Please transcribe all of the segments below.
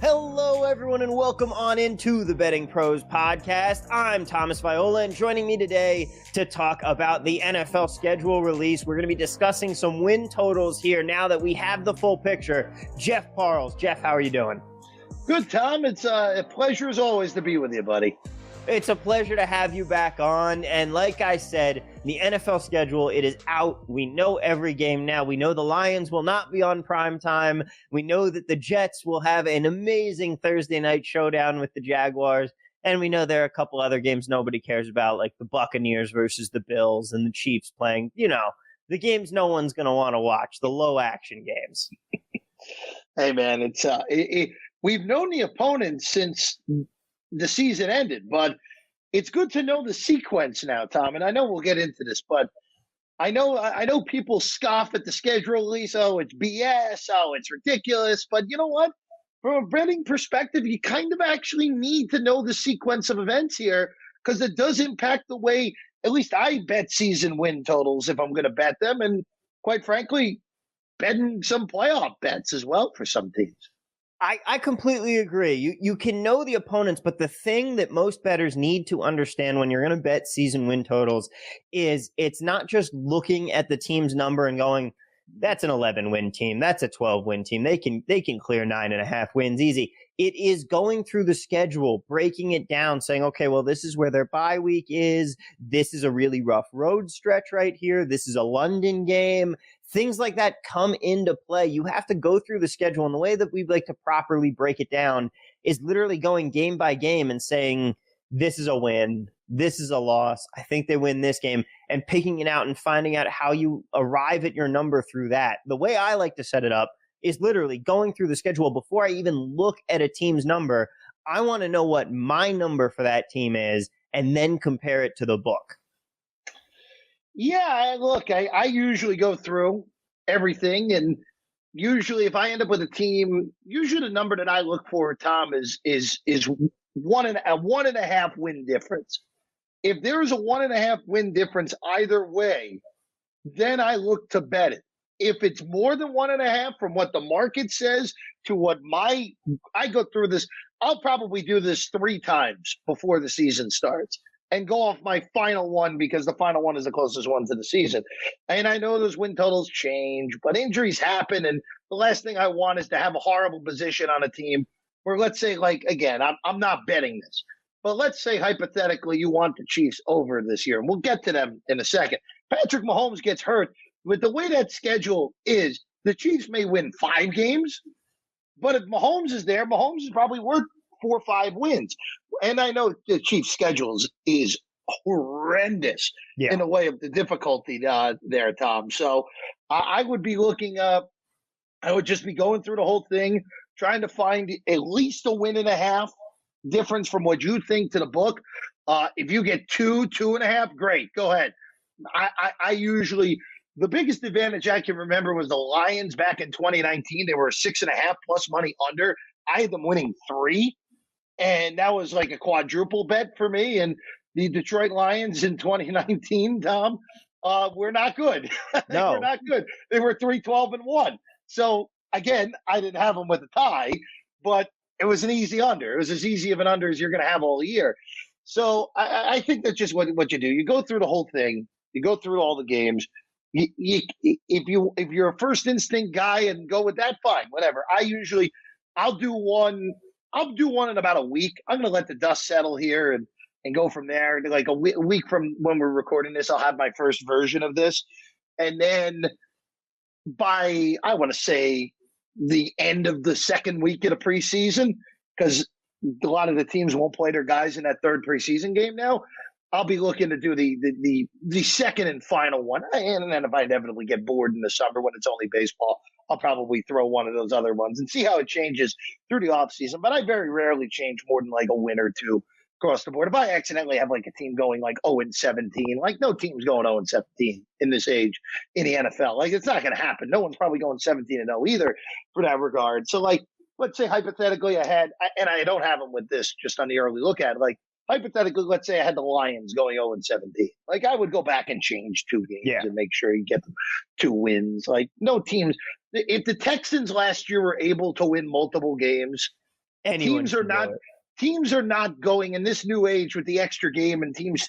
Hello, everyone, and welcome on into the Betting Pros podcast. I'm Thomas Viola, and joining me today to talk about the NFL schedule release, we're going to be discussing some win totals here now that we have the full picture. Jeff Parles. Jeff, how are you doing? Good, Tom. It's a pleasure as always to be with you, buddy. It's a pleasure to have you back on. And like I said, the NFL schedule, it is out. We know every game now. We know the Lions will not be on prime time. We know that the Jets will have an amazing Thursday night showdown with the Jaguars. And we know there are a couple other games nobody cares about, like the Buccaneers versus the Bills and the Chiefs playing, the games no one's going to want to watch, the low action games. Hey, man, we've known the opponents since the season ended, but it's good to know the sequence now, Tom. And I know we'll get into this, but I know people scoff at the schedule release. Oh, it's BS. Oh, it's ridiculous. But you know what? From a betting perspective, you kind of actually need to know the sequence of events here because it does impact the way, at least I bet season win totals if I'm going to bet them. And quite frankly, betting some playoff bets as well for some teams. I completely agree. You can know the opponents, but the thing that most bettors need to understand when you're going to bet season win totals is it's not just looking at the team's number and going, that's an 11-win team, that's a 12-win team. They can clear 9.5 wins easy. It is going through the schedule, breaking it down, saying, okay, well, this is where their bye week is. This is a really rough road stretch right here. This is a London game. Things like that come into play. You have to go through the schedule, and the way that we like to properly break it down is literally going game by game and saying, this is a win, this is a loss, I think they win this game, and picking it out and finding out how you arrive at your number through that. The way I like to set it up is literally going through the schedule before I even look at a team's number. I want to know what my number for that team is and then compare it to the book. Yeah, look, I usually go through everything, and usually if I end up with a team, usually the number that I look for, Tom, is 1.5 win difference. If there is a 1.5 win difference either way, then I look to bet it. If it's more than 1.5 from what the market says to what I go through this, I'll probably do this 3 times before the season starts and go off my final one because the final one is the closest one to the season. And I know those win totals change, but injuries happen. And the last thing I want is to have a horrible position on a team where, let's say, like, again, I'm not betting this, but let's say hypothetically you want the Chiefs over this year. And we'll get to them in a second. Patrick Mahomes gets hurt. With the way that schedule is, the Chiefs may win 5 games, but if Mahomes is there, Mahomes is probably worth 4 or 5 wins. And I know the Chiefs' schedule is horrendous in the way of the difficulty there, Tom. So I would be looking up. I would just be going through the whole thing, trying to find at least a 1.5 difference from what you think to the book. If you get 2.5, great, go ahead. I usually – the biggest advantage I can remember was the Lions back in 2019. They were 6.5 plus money under. I had them winning 3. And that was like a quadruple bet for me. And the Detroit Lions in 2019, Tom, were not good. They were not good. They were 3-12-1. So, again, I didn't have them with a tie, but it was an easy under. It was as easy of an under as you're going to have all year. So I think that's just what you do. You go through the whole thing. You go through all the games. If you're a first instinct guy and go with that, fine, whatever. I'll do one in about a week. I'm going to let the dust settle here and go from there. Like a week from when we're recording this, I'll have my first version of this. And then by, I want to say, the end of the second week of the preseason, because a lot of the teams won't play their guys in that third preseason game now, I'll be looking to do the second and final one. And then if I inevitably get bored in the summer when it's only baseball, I'll probably throw one of those other ones and see how it changes through the offseason. But I very rarely change more than like a win or 2 across the board. If I accidentally have like a team going like 0-17, like no team's going 0-17 in this age in the NFL. Like it's not going to happen. No one's probably going 17-0 either for that regard. So like, let's say hypothetically and I don't have them with this just on the early look at it, like hypothetically, let's say I had the Lions going 0-17. Like I would go back and change 2 games and make sure you get them 2 wins. Like no teams. If the Texans last year were able to win multiple games, Anyone can do it. Teams are not going in this new age with the extra game, and teams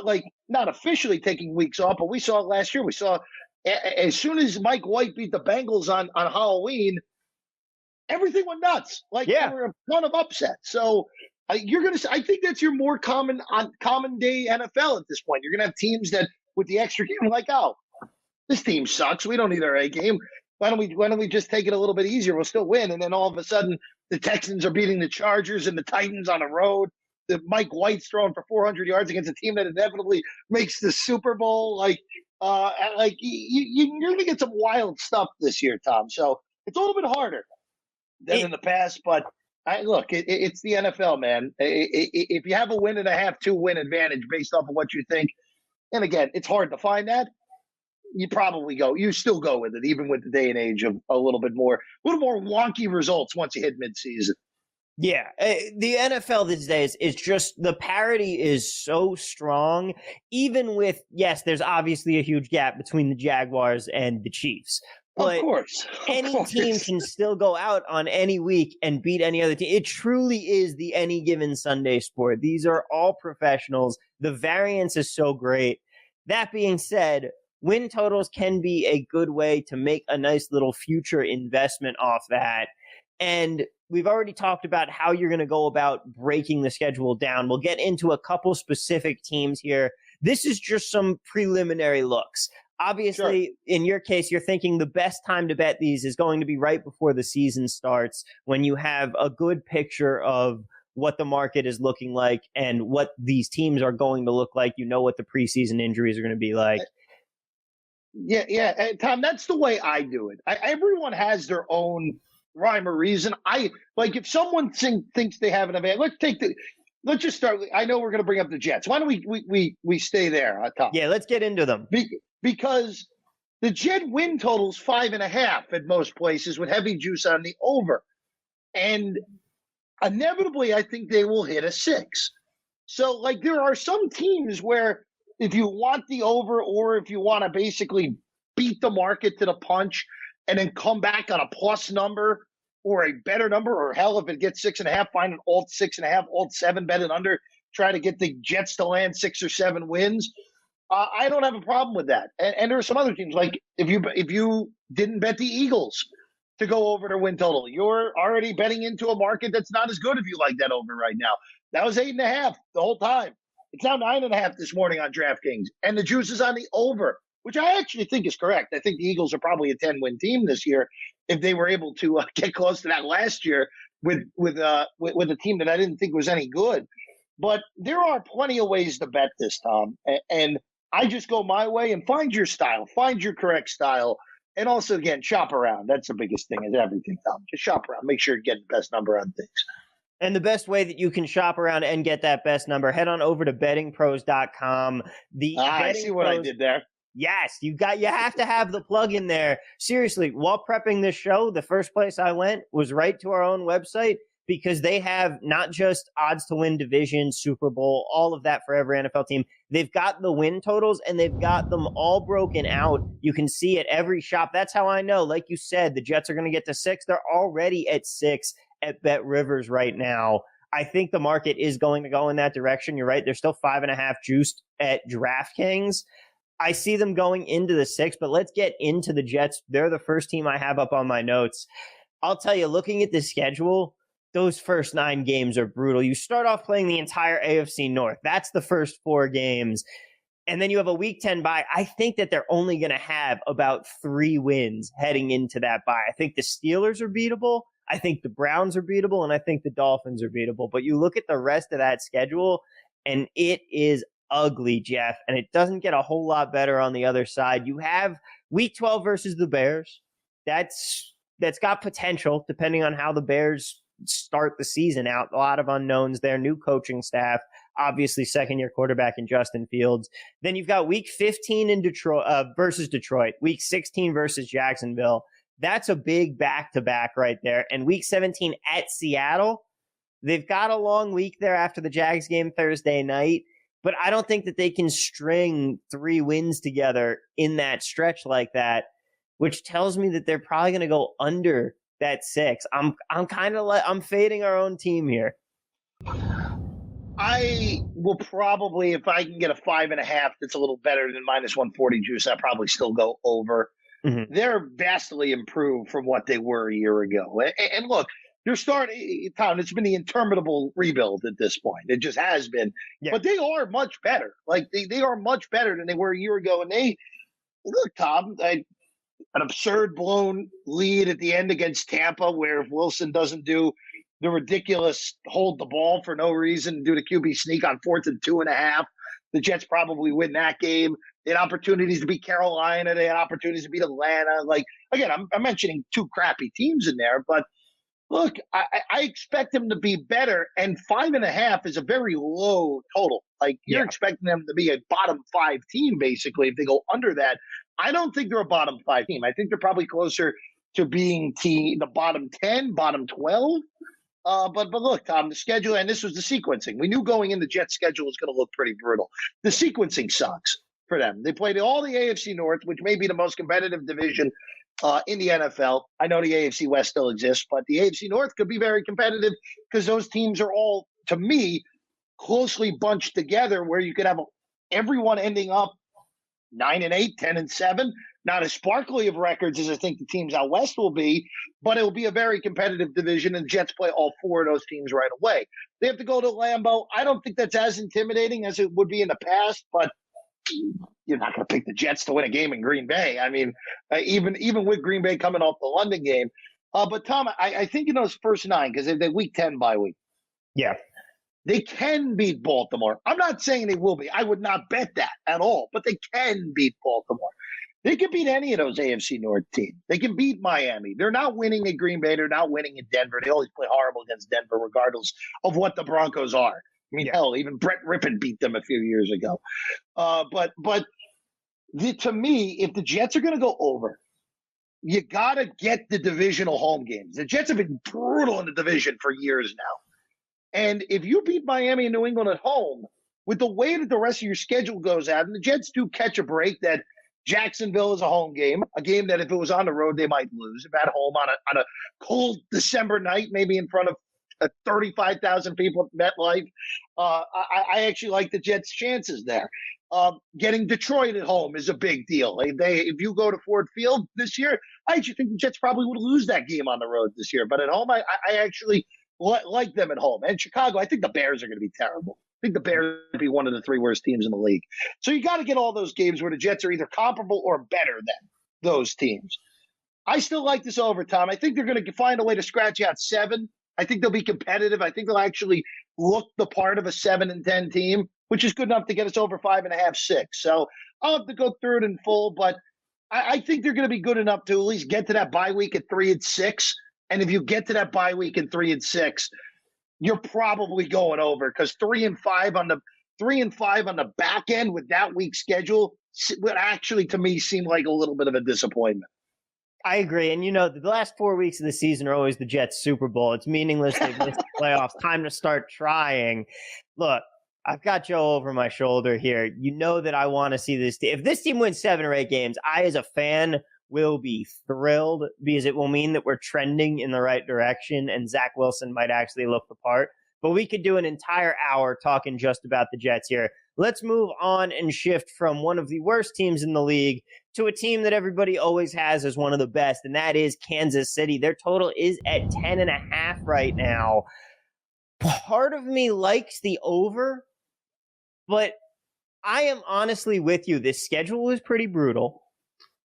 like not officially taking weeks off, but we saw it last year. We saw as soon as Mike White beat the Bengals on Halloween, everything went nuts. Like there were a ton of upsets. So you're gonna. I think that's your more common day NFL at this point. You're gonna have teams that with the extra game, like, oh, this team sucks. We don't need our A game. Why don't we just take it a little bit easier? We'll still win. And then all of a sudden, the Texans are beating the Chargers and the Titans on the road. The Mike White's throwing for 400 yards against a team that inevitably makes the Super Bowl. You're going to get some wild stuff this year, Tom. So it's a little bit harder than in the past. But it's the NFL, man. If you have a 1.5, 2-win advantage based off of what you think, and again, it's hard to find that. You still go with it, even with the day and age of a little more wonky results once you hit midseason. Yeah, the NFL these days is just, the parity is so strong, even with, yes, there's obviously a huge gap between the Jaguars and the Chiefs. But of course. Any team can still go out on any week and beat any other team. It truly is the any given Sunday sport. These are all professionals. The variance is so great. That being said, win totals can be a good way to make a nice little future investment off that. And we've already talked about how you're going to go about breaking the schedule down. We'll get into a couple specific teams here. This is just some preliminary looks. Obviously, in your case, you're thinking the best time to bet these is going to be right before the season starts, when you have a good picture of what the market is looking like and what these teams are going to look like. You know what the preseason injuries are going to be like. Yeah. Tom, that's the way I do it. Everyone has their own rhyme or reason. If someone thinks they have an advantage, let's just start. I know we're going to bring up the Jets. Why don't we stay there, Tom? Yeah, let's get into them. Because the Jet win total's 5.5 at most places with heavy juice on the over. And inevitably, I think they will hit a 6. So, there are some teams where if you want the over, or if you want to basically beat the market to the punch and then come back on a plus number or a better number, or hell, if it gets 6.5, find an alt 6.5, alt 7, bet it under, try to get the Jets to land 6 or 7 wins. I don't have a problem with that. And there are some other teams, like if you didn't bet the Eagles to go over their win total, you're already betting into a market that's not as good if you like that over right now. That was 8.5 the whole time. It's now 9.5 this morning on DraftKings, and the juice is on the over, which I actually think is correct. I think the Eagles are probably a 10-win team this year if they were able to get close to that last year with a team that I didn't think was any good. But there are plenty of ways to bet this, Tom, and I just go my way and find your style, find your correct style, and also, again, shop around. That's the biggest thing is everything, Tom. Just shop around. Make sure you get the best number on things. And the best way that you can shop around and get that best number, head on over to bettingpros.com. I see what I did there. Yes, you have to have the plug in there. Seriously, while prepping this show, the first place I went was right to our own website, because they have not just odds to win division, Super Bowl, all of that for every NFL team. They've got the win totals, and they've got them all broken out. You can see at every shop. That's how I know. Like you said, the Jets are going to get to 6. They're already at 6 at Bet Rivers right now. I think the market is going to go in that direction. You're right. They're still 5.5 juiced at DraftKings. I see them going into the 6, but let's get into the Jets. They're the first team I have up on my notes. I'll tell you, looking at the schedule, those first 9 games are brutal. You start off playing the entire AFC North. That's the first 4 games. And then you have a week 10 bye. I think that they're only going to have about 3 wins heading into that bye. I think the Steelers are beatable. I think the Browns are beatable. And I think the Dolphins are beatable. But you look at the rest of that schedule, and it is ugly, Jeff. And it doesn't get a whole lot better on the other side. You have week 12 versus the Bears. That's got potential, depending on how the Bears start the season out. A lot of unknowns there, new coaching staff, obviously second-year quarterback in Justin Fields. Then you've got week 15 in Detroit versus Detroit, week 16 versus Jacksonville. That's a big back-to-back right there. And week 17 at Seattle. They've got a long week there after the Jags game Thursday night, but I don't think that they can string 3 wins together in that stretch like that, which tells me that they're probably going to go under that 6. I'm kind of I'm fading our own team here. I will probably, if I can get a 5.5 that's a little better than minus 140 juice, I'll probably still go over. Mm-hmm. They're vastly improved from what they were a year ago. And look, you're starting, Tom, it's been the interminable rebuild at this point. It just has been. Yeah. But they are much better. Like, they are much better than they were a year ago. And look, Tom, an absurd blown lead at the end against Tampa, where if Wilson doesn't do the ridiculous hold the ball for no reason, do the QB sneak on 4th and 2.5, the Jets probably win that game. They had opportunities to beat Carolina. They had opportunities to beat Atlanta. Like, again, I'm mentioning 2 crappy teams in there, but look, I expect them to be better, and 5.5 is a very low total. Like, you're expecting them to be a bottom 5 team, basically, if they go under that. I don't think they're a bottom 5 team. I think they're probably closer to being the bottom 10, bottom 12. But look, Tom, the schedule, and this was the sequencing. We knew going in the Jets' schedule was going to look pretty brutal. The sequencing sucks for them. They played all the AFC North, which may be the most competitive division in the NFL. I know the AFC West still exists, but the AFC North could be very competitive because those teams are all, to me, closely bunched together where you could have everyone ending up 9-8, 10-7. Not as sparkly of records as I think the teams out west will be, but it will be a very competitive division, and Jets play all 4 of those teams right away. They have to go to Lambeau. I don't think that's as intimidating as it would be in the past, but you're not going to pick the Jets to win a game in Green Bay. I mean, even with Green Bay coming off the London game. But, Tom, I think in those first 9, because they're week 10 bye week. Yeah. They can beat Baltimore. I'm not saying they will be. I would not bet that at all, but they can beat Baltimore. They can beat any of those AFC North teams. They can beat Miami. They're not winning at Green Bay. They're not winning at Denver. They always play horrible against Denver, regardless of what the Broncos are. I mean, hell, even Brett Rippon beat them a few years ago. To me, if the Jets are going to go over, you got to get the divisional home games. The Jets have been brutal in the division for years now. And if you beat Miami and New England at home, with the way that the rest of your schedule goes out, and the Jets do catch a break that Jacksonville is a home game, a game that if it was on the road, they might lose. If at home on a cold December night, maybe in front of 35,000 people at MetLife, I actually like the Jets' chances there. Getting Detroit at home is a big deal. If you go to Ford Field this year, I actually think the Jets probably would lose that game on the road this year. But at home, I actually like them at home. And Chicago, I think the Bears are going to be terrible. I think the Bears would be one of the 3 worst teams in the league. So you got to get all those games where the Jets are either comparable or better than those teams. I still like this over, Tom. I think they're going to find a way to scratch out 7. I think they'll be competitive. I think they'll actually look the part of a 7-10 team, which is good enough to get us over 5.5, 6. So I'll have to go through it in full, but I think they're going to be good enough to at least get to that bye week at 3-6. And if you get to that bye week at 3-6, you're probably going over, because 3-5 on the back end with that week's schedule would actually, to me, seem like a little bit of a disappointment. I agree. And, the last 4 weeks of the season are always the Jets' Super Bowl. It's meaningless. They've missed the playoffs. Time to start trying. Look, I've got Joe over my shoulder here. You know that I want to see this team. If this team wins 7 or 8 games, I, as a fan, will be thrilled, because it will mean that we're trending in the right direction and Zach Wilson might actually look the part. But we could do an entire hour talking just about the Jets here. Let's move on and shift from one of the worst teams in the league to a team that everybody always has as one of the best, and that is Kansas City. Their total is at 10.5 right now. Part of me likes the over, but I am honestly with you. This schedule is pretty brutal.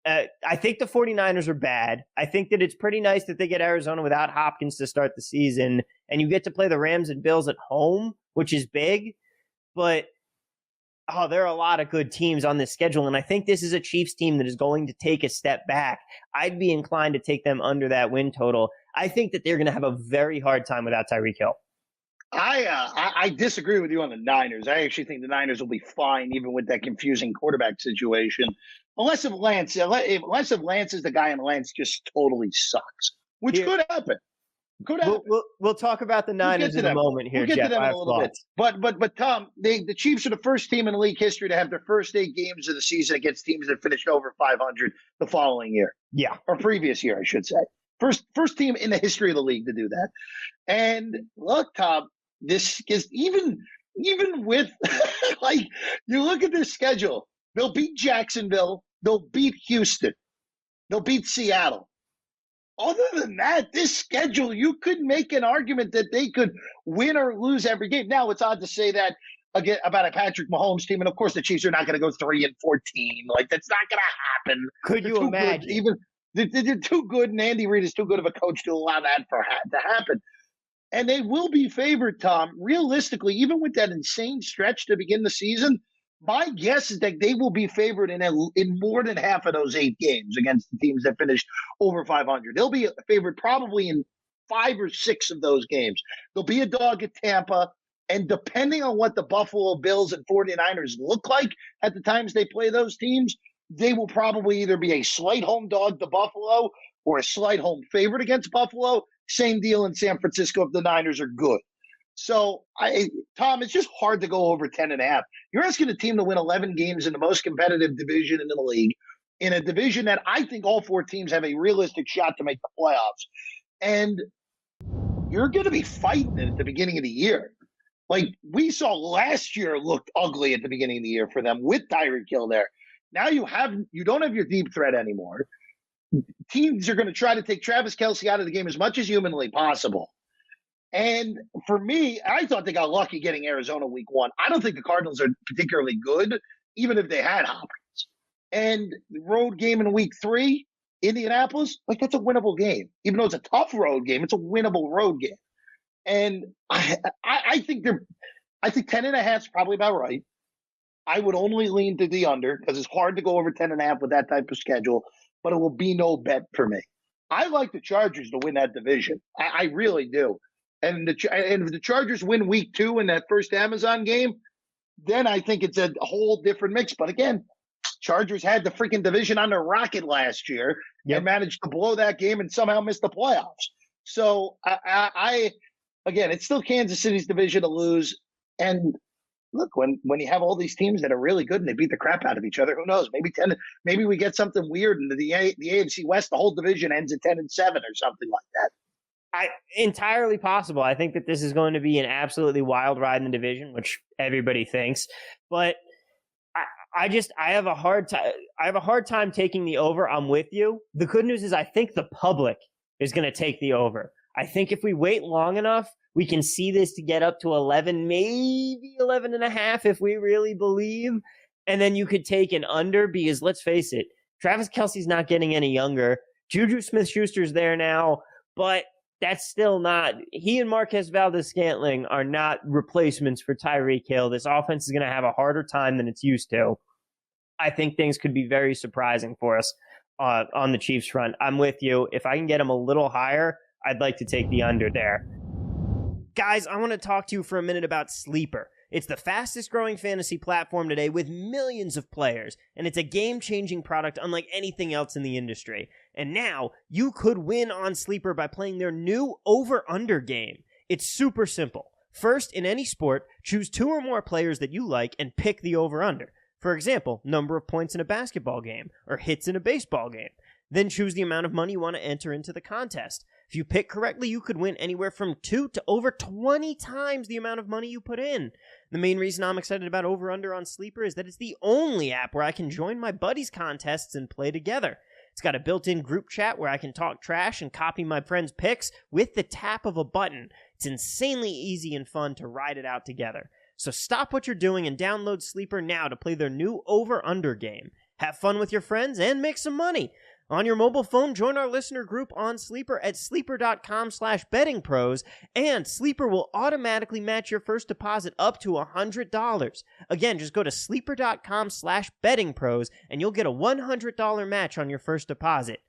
I think the 49ers are bad. I think that it's pretty nice that they get Arizona without Hopkins to start the season, and you get to play the Rams and Bills at home, which is big. But, there are a lot of good teams on this schedule, and I think this is a Chiefs team that is going to take a step back. I'd be inclined to take them under that win total. I think that they're going to have a very hard time without Tyreek Hill. I disagree with you on the Niners. I actually think the Niners will be fine, even with that confusing quarterback situation. Unless if Lance is the guy and Lance just totally sucks, which could happen. We'll talk about the Niners in a moment here, Jeff. We'll get to them in a little bit. But Tom, the Chiefs are the first team in league history to have their first 8 games of the season against teams that finished over 500 the following year. Yeah. Or previous year, I should say. First team in the history of the league to do that. And look, Tom, this is even with like you look at this schedule, they'll beat Jacksonville, they'll beat Houston, they'll beat Seattle. Other than that, this schedule, you could make an argument that they could win or lose every game. Now, it's odd to say that again about a Patrick Mahomes team, and of course, the Chiefs are not going to go 3-14. Like that's not going to happen. Could you imagine? Even they're too good, and Andy Reid is too good of a coach to allow that to happen. And they will be favored, Tom. Realistically, even with that insane stretch to begin the season, my guess is that they will be favored in more than half of those 8 games against the teams that finished over 500. They'll be favored probably in 5 or 6 of those games. They'll be a dog at Tampa, and depending on what the Buffalo Bills and 49ers look like at the times they play those teams, they will probably either be a slight home dog to Buffalo or a slight home favorite against Buffalo. Same deal in San Francisco if the Niners are good. So, Tom, it's just hard to go over 10.5. You're asking a team to win 11 games in the most competitive division in the league, in a division that I think all 4 teams have a realistic shot to make the playoffs. And you're going to be fighting it at the beginning of the year. Like we saw last year looked ugly at the beginning of the year for them with Tyreek Hill there. Now you don't have your deep threat anymore. Teams are going to try to take Travis Kelce out of the game as much as humanly possible. And for me, I thought they got lucky getting Arizona week 1. I don't think the Cardinals are particularly good, even if they had Hopkins. And the road game in week 3, Indianapolis, like that's a winnable game. Even though it's a tough road game, it's a winnable road game. And I think 10.5 is probably about right. I would only lean to the under because it's hard to go over 10.5 with that type of schedule, but it will be no bet for me. I like the Chargers to win that division. I really do. And if the Chargers win week 2 in that first Amazon game, then I think it's a whole different mix. But again, Chargers had the freaking division on their rocket last year and managed to blow that game and somehow miss the playoffs. So again, it's still Kansas City's division to lose. And look, when you have all these teams that are really good and they beat the crap out of each other, who knows? Maybe we get something weird and the AFC West, the whole division ends at 10-7 or something like that. Entirely possible. I think that this is going to be an absolutely wild ride in the division, which everybody thinks. But I have a hard time. I have a hard time taking the over. I'm with you. The good news is I think the public is going to take the over. I think if we wait long enough, we can see this to get up to 11, maybe 11.5 if we really believe. And then you could take an under because let's face it, Travis Kelce's not getting any younger. Juju Smith-Schuster's there now, but that's still not – he and Marquez Valdes-Scantling are not replacements for Tyreek Hill. This offense is going to have a harder time than it's used to. I think things could be very surprising for us on the Chiefs front. I'm with you. If I can get them a little higher, I'd like to take the under there. Guys, I want to talk to you for a minute about Sleeper. It's the fastest growing fantasy platform today with millions of players, and it's a game-changing product unlike anything else in the industry. And now, you could win on Sleeper by playing their new over-under game. It's super simple. First, in any sport, choose 2 or more players that you like and pick the over-under. For example, number of points in a basketball game, or hits in a baseball game. Then choose the amount of money you want to enter into the contest. If you pick correctly, you could win anywhere from 2 to over 20 times the amount of money you put in. The main reason I'm excited about Over Under on Sleeper is that it's the only app where I can join my buddies' contests and play together. It's got a built-in group chat where I can talk trash and copy my friends' picks with the tap of a button. It's insanely easy and fun to ride it out together. So stop what you're doing and download Sleeper now to play their new Over Under game. Have fun with your friends and make some money. On your mobile phone, join our listener group on Sleeper at sleeper.com/bettingpros, and Sleeper will automatically match your first deposit up to $100. Again, just go to sleeper.com/bettingpros, and you'll get a $100 match on your first deposit.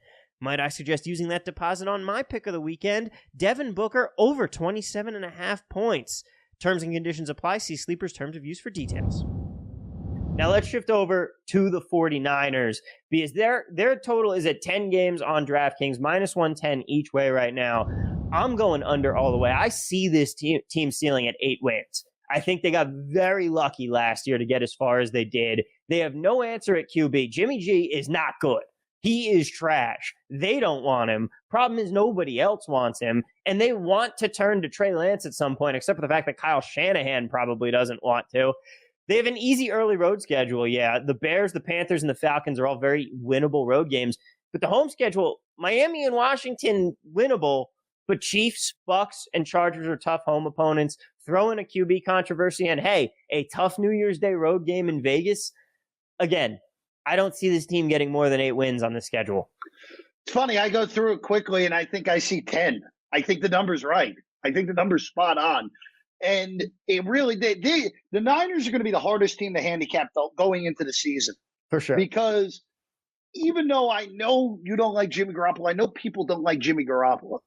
Might I suggest using that deposit on my pick of the weekend, Devin Booker over 27.5 points. Terms and conditions apply. See Sleeper's terms of use for details. Now let's shift over to the 49ers because their total is at 10 games on DraftKings, minus 110 each way right now. I'm going under all the way. I see this team ceiling at 8 wins. I think they got very lucky last year to get as far as they did. They have no answer at QB. Jimmy G is not good. He is trash. They don't want him. Problem is nobody else wants him. And they want to turn to Trey Lance at some point, except for the fact that Kyle Shanahan probably doesn't want to. They have an easy early road schedule, yeah. The Bears, the Panthers, and the Falcons are all very winnable road games. But the home schedule, Miami and Washington, winnable. But Chiefs, Bucks, and Chargers are tough home opponents. Throw in a QB controversy, and hey, a tough New Year's Day road game in Vegas. Again, I don't see this team getting more than 8 wins on the schedule. It's funny. I go through it quickly, and I think I see 10. I think the number's right. I think the number's spot on. And it really, the Niners are going to be the hardest team to handicap going into the season. For sure. Because even though I know you don't like Jimmy Garoppolo, I know people don't like Jimmy Garoppolo.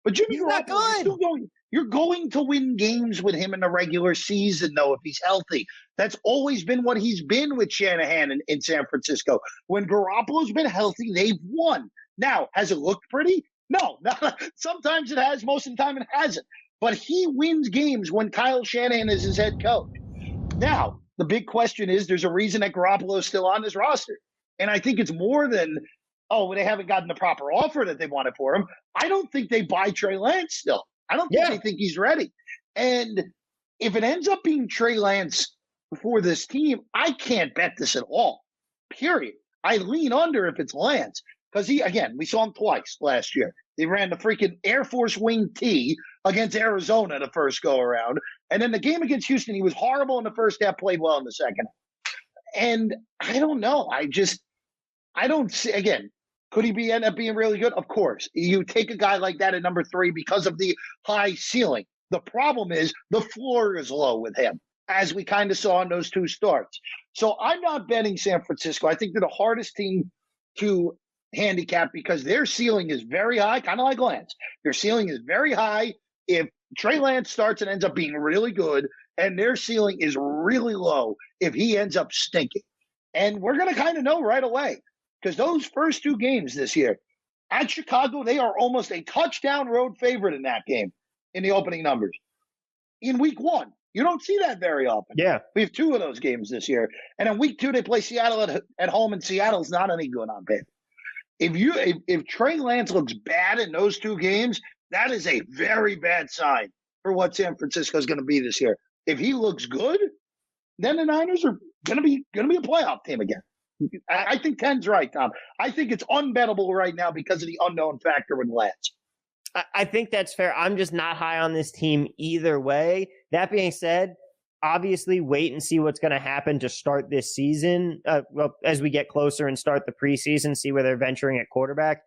But Jimmy Garoppolo, you're going to win games with him in the regular season, though, if he's healthy. That's always been what he's been with Shanahan in San Francisco. When Garoppolo's been healthy, they've won. Now, has it looked pretty? No. Sometimes it has. Most of the time it hasn't. But he wins games when Kyle Shanahan is his head coach. Now, the big question is there's a reason that Garoppolo is still on this roster. And I think it's more than, they haven't gotten the proper offer that they wanted for him. I don't think they buy Trey Lance still. I don't think they think he's ready. And if it ends up being Trey Lance for this team, I can't bet this at all, period. I lean under if it's Lance because we saw him twice last year. They ran the freaking Air Force Wing T against Arizona the first go-around. And then the game against Houston, he was horrible in the first half, played well in the second. And I don't know. I don't see, again, could he end up being really good? Of course. You take a guy like that at number 3 because of the high ceiling. The problem is the floor is low with him, as we kind of saw in those 2 starts. So I'm not betting San Francisco. I think they're the hardest team to handicap because their ceiling is very high, kind of like Lance. Their ceiling is very high if Trey Lance starts and ends up being really good, and their ceiling is really low if he ends up stinking. And we're going to kind of know right away. Because those first 2 games this year, at Chicago, they are almost a touchdown road favorite in that game, in the opening numbers. In week 1, you don't see that very often. Yeah. We have 2 of those games this year. And in week 2, they play Seattle at home, and Seattle's not any good on paper. If Trey Lance looks bad in those 2 games, that is a very bad sign for what San Francisco is going to be this year. If he looks good, then the Niners are going to be a playoff team again. I think 10's right, Tom. I think it's unbettable right now because of the unknown factor with Lance. I think that's fair. I'm just not high on this team either way. That being said, obviously wait and see what's going to happen to start this season. As we get closer and start the preseason, see where they're venturing at quarterback.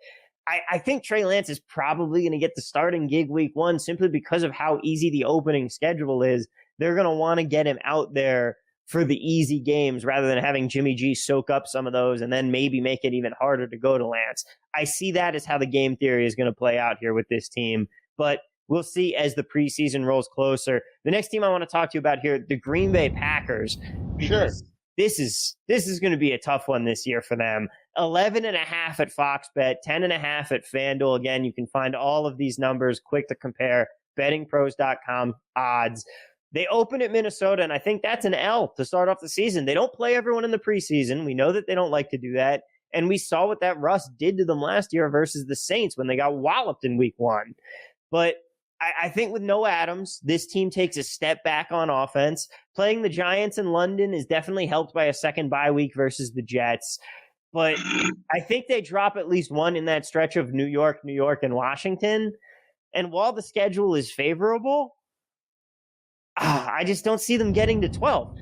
I think Trey Lance is probably going to get the starting gig week 1 simply because of how easy the opening schedule is. They're going to want to get him out there for the easy games rather than having Jimmy G soak up some of those and then maybe make it even harder to go to Lance. I see that as how the game theory is going to play out here with this team, but we'll see as the preseason rolls closer. The next team I want to talk to you about here, the Green Bay Packers. Sure. This is going to be a tough one this year for them. 11.5 at Fox Bet, 10.5 at FanDuel. Again, you can find all of these numbers quick to compare. Bettingpros.com odds. They open at Minnesota, and I think that's an L to start off the season. They don't play everyone in the preseason. We know that they don't like to do that. And we saw what that rust did to them last year versus the Saints when they got walloped in week 1. But I think with no Adams, this team takes a step back on offense. Playing the Giants in London is definitely helped by a second bye week versus the Jets. But I think they drop at least 1 in that stretch of New York, and Washington. And while the schedule is favorable, I just don't see them getting to 12.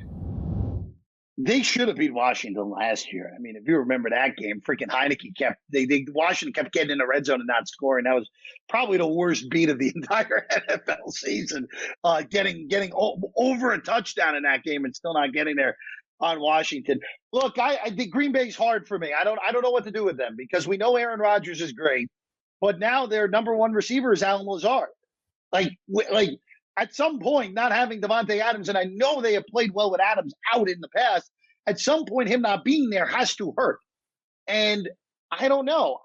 They should have beat Washington last year. I mean, if you remember that game, freaking Heineke Washington kept getting in the red zone and not scoring. That was probably the worst beat of the entire NFL season. Getting over a touchdown in that game and still not getting there on Washington. Look, I think Green Bay's hard for me. I don't know what to do with them because we know Aaron Rodgers is great, but now their number 1 receiver is Allen Lazard. Like at some point, not having Devontae Adams, and I know they have played well with Adams out in the past, at some point him not being there has to hurt. And I don't know.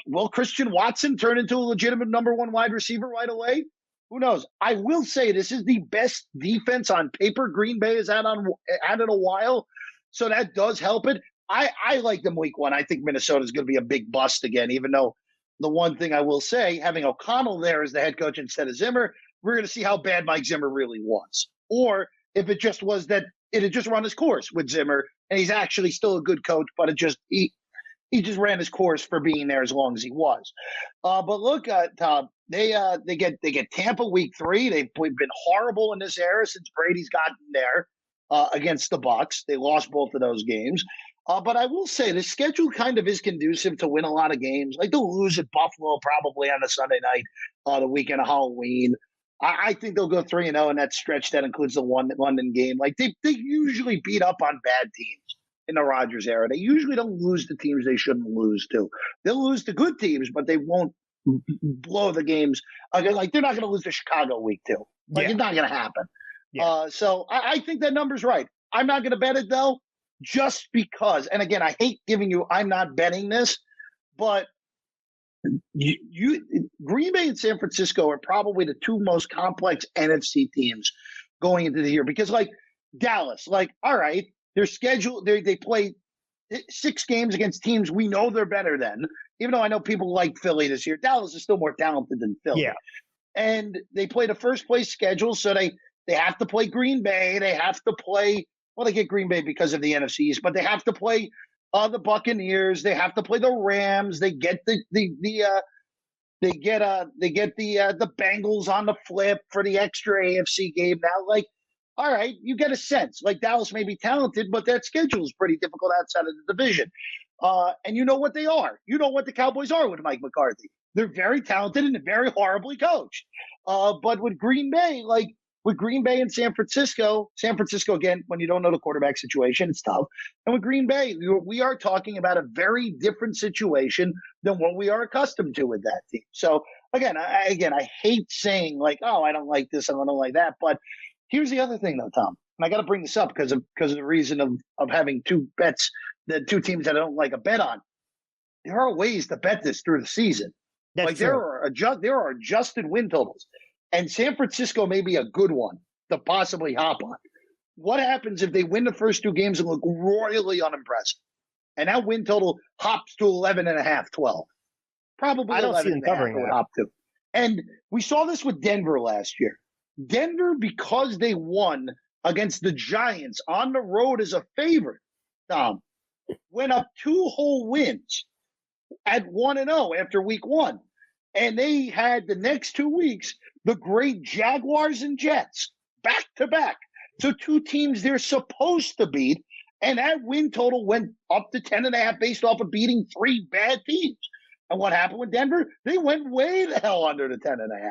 Will Christian Watson turn into a legitimate number 1 wide receiver right away? Who knows? I will say this is the best defense on paper Green Bay has had in a while, so that does help it. I like them week one. I think Minnesota's going to be a big bust again, even though the one thing I will say, having O'Connell there as the head coach instead of Zimmer, we're going to see how bad Mike Zimmer really was. Or if it just was that it had just run his course with Zimmer and he's actually still a good coach, but he just ran his course for being there as long as he was. But look, Tom, they get Tampa week 3. They've been horrible in this era since Brady's gotten there against the Bucs. They lost both of those games. But I will say the schedule kind of is conducive to win a lot of games. Like they'll lose at Buffalo probably on a Sunday night, the weekend of Halloween. I think they'll go 3-0 in that stretch. That includes the London game. Like they usually beat up on bad teams in the Rodgers era. They usually don't lose to teams they shouldn't lose to. They'll lose to good teams, but they won't blow the games. Like they're not going to lose to Chicago week 2. Like it's not going to happen. Yeah. So I think that number's right. I'm not going to bet it though. Just because, and again, I hate giving you, I'm not betting this, but Green Bay and San Francisco are probably the two most complex NFC teams going into the year because, like Dallas, like, all right, their schedule, they play 6 games against teams we know they're better than, even though I know people like Philly this year. Dallas is still more talented than Philly. Yeah. And they play the first place schedule, so they have to play Green Bay, they have to play. Well, they get Green Bay because of the NFC East, but they have to play the Buccaneers. They have to play the Rams. They get the Bengals on the flip for the extra AFC game. Now, like, all right, you get a sense. Like Dallas may be talented, but that schedule is pretty difficult outside of the division. And you know what they are. You know what the Cowboys are with Mike McCarthy. They're very talented and very horribly coached. But with Green Bay, like. With Green Bay and San Francisco, again, when you don't know the quarterback situation, it's tough. And with Green Bay, we are talking about a very different situation than what we are accustomed to with that team. So, again, I hate saying, like, oh, I don't like this, I don't like that. But here's the other thing, though, Tom. And I got to bring this up because of the reason of having two bets, the two teams that I don't like a bet on. There are ways to bet this through the season. That's like, true. there are adjusted win totals. And San Francisco may be a good one to possibly hop on. What happens if they win the first 2 games and look royally unimpressive? And that win total hops to 11.5, 12. Probably I don't see them covering that. Hop to. And we saw this with Denver last year. Denver, because they won against the Giants on the road as a favorite, went up 2 whole wins at 1-0 after week 1. And they had the next 2 weeks the great Jaguars and Jets back to back. So 2 teams they're supposed to beat. And that win total went up to 10.5 based off of beating 3 bad teams. And what happened with Denver? They went way the hell under the 10.5.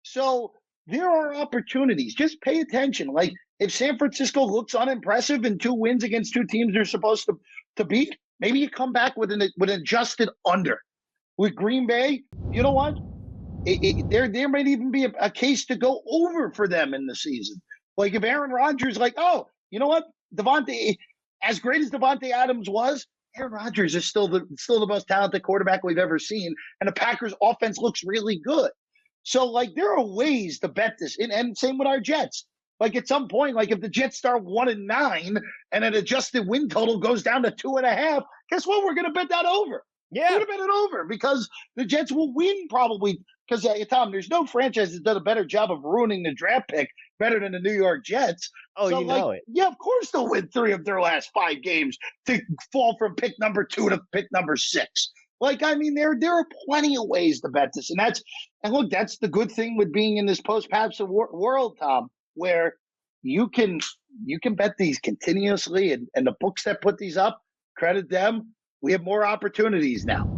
So there are opportunities. Just pay attention. Like if San Francisco looks unimpressive in 2 wins against 2 teams they're supposed to beat, maybe you come back with an adjusted under. With Green Bay, you know what? There might even be a case to go over for them in the season. Like if Aaron Rodgers, like, oh, you know what? Devontae, as great as Devontae Adams was, Aaron Rodgers is still the most talented quarterback we've ever seen, and the Packers' offense looks really good. So, like, there are ways to bet this, and same with our Jets. Like at some point, like if the Jets start 1-9 and an adjusted win total goes down to 2.5, guess what? We're going to bet that over. Yeah. We're going to bet it over because the Jets will win probably. Because, Tom, there's no franchise that's done a better job of ruining the draft pick better than the New York Jets. Oh, so, you know it. Yeah, of course they'll win 3 of their last 5 games to fall from pick number 2 to pick number 6. Like, I mean, there are plenty of ways to bet this. And look, that's the good thing with being in this post-Pabst world, Tom, where you can bet these continuously. And the books that put these up, credit them. We have more opportunities now.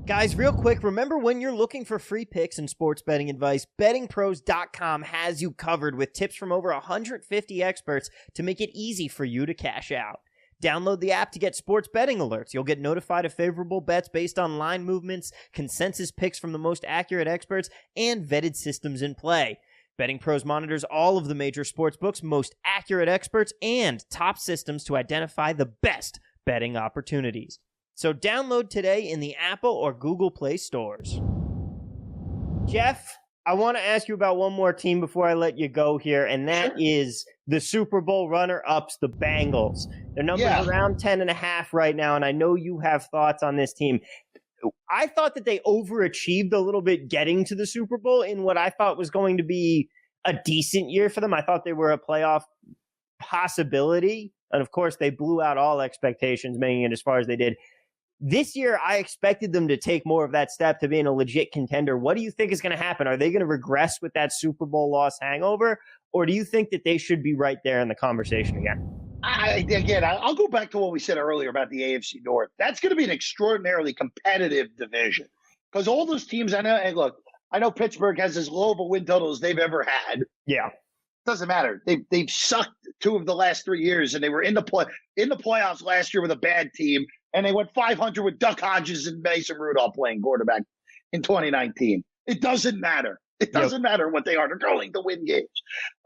Guys, real quick, remember when you're looking for free picks and sports betting advice, bettingpros.com has you covered with tips from over 150 experts to make it easy for you to cash out. Download the app to get sports betting alerts. You'll get notified of favorable bets based on line movements, consensus picks from the most accurate experts, and vetted systems in play. Betting Pros monitors all of the major sportsbooks, most accurate experts, and top systems to identify the best betting opportunities. So download today in the Apple or Google Play stores. Jeff, I want to ask you about one more team before I let you go here, and that is the Super Bowl runner-ups, the Bengals. Their number's around 10.5 right now, and I know you have thoughts on this team. I thought that they overachieved a little bit getting to the Super Bowl in what I thought was going to be a decent year for them. I thought they were a playoff possibility, and of course, they blew out all expectations, making it as far as they did. This year, I expected them to take more of that step to being a legit contender. What do you think is going to happen? Are they going to regress with that Super Bowl loss hangover, or do you think that they should be right there in the conversation again? I'll go back to what we said earlier about the AFC North. That's going to be an extraordinarily competitive division because all those teams I know, and look, I know Pittsburgh has as low of a win total as they've ever had. Yeah. Doesn't matter. They've sucked 2 of the last 3 years, and they were in the playoffs last year with a bad team, and they went 500 with Duck Hodges and Mason Rudolph playing quarterback in 2019. It doesn't matter. It doesn't matter what they are. They're going to win games.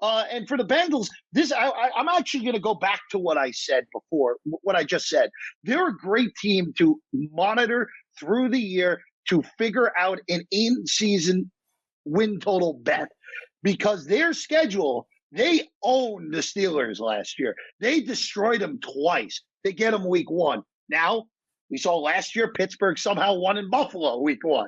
And for the Bengals, I'm actually going to go back to what I said before, what I just said. They're a great team to monitor through the year to figure out an in-season win total bet because their schedule, they owned the Steelers last year. They destroyed them twice. They get them week 1. Now, we saw last year Pittsburgh somehow won in Buffalo week 1.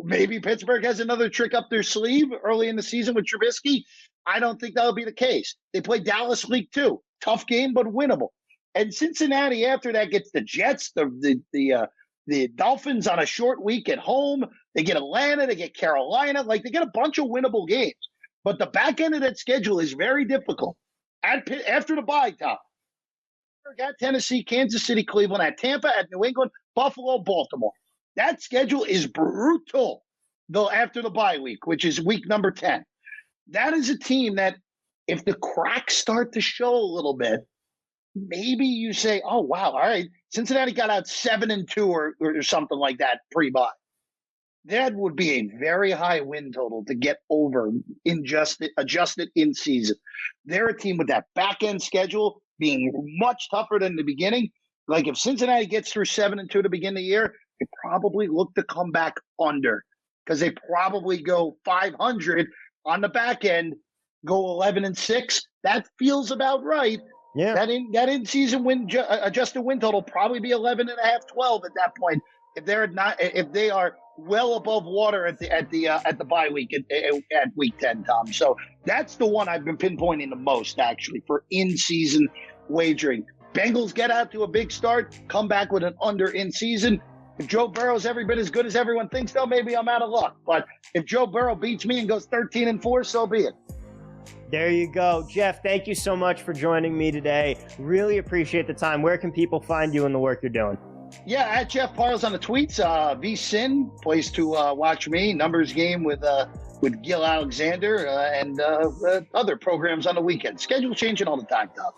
Maybe Pittsburgh has another trick up their sleeve early in the season with Trubisky. I don't think that'll be the case. They play Dallas week 2. Tough game, but winnable. And Cincinnati after that gets the Jets, the Dolphins on a short week at home. They get Atlanta, they get Carolina. Like they get a bunch of winnable games. But the back end of that schedule is very difficult. After the bye, Tom. At Tennessee, Kansas City, Cleveland, at Tampa, at New England, Buffalo, Baltimore. That schedule is brutal though after the bye week, which is week number 10. That is a team that if the cracks start to show a little bit, maybe you say, oh, wow, all right, Cincinnati got out 7-2 or something like that pre-bye. That would be a very high win total to get over adjusted in season. They're a team with that back-end schedule being much tougher than the beginning. Like if Cincinnati gets through 7-2 to begin the year, they probably look to come back under because they probably go 500 on the back end, go 11-6. That feels about right. Yeah. That in-season adjusted win total probably be 11.5, 12 at that point if they are well above water at the bye week at week 10, Tom. So that's the one I've been pinpointing the most actually for in-season wagering. Bengals get out to a big start, come back with an under in season. If Joe Burrow's every bit as good as everyone thinks, though, maybe I'm out of luck. But if Joe Burrow beats me and goes 13-4, so be it. There you go. Jeff, thank you so much for joining me today. Really appreciate the time. Where can people find you and the work you're doing? Yeah, at Jeff Parles on the tweets. VSIN, place to watch me. Numbers game with Gil Alexander and other programs on the weekend. Schedule changing all the time, Tom.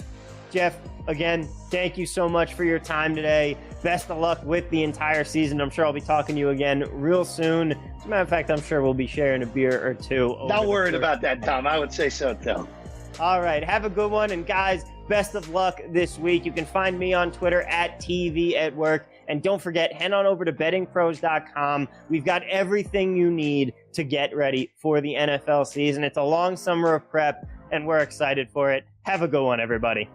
Jeff, again, thank you so much for your time today. Best of luck with the entire season. I'm sure I'll be talking to you again real soon. As a matter of fact, I'm sure we'll be sharing a beer or two. Not worried about that, Tom. I would say so, too. All right. Have a good one. And guys, best of luck this week. You can find me on Twitter at TV at Work. And don't forget, head on over to bettingpros.com. We've got everything you need to get ready for the NFL season. It's a long summer of prep, and we're excited for it. Have a good one, everybody.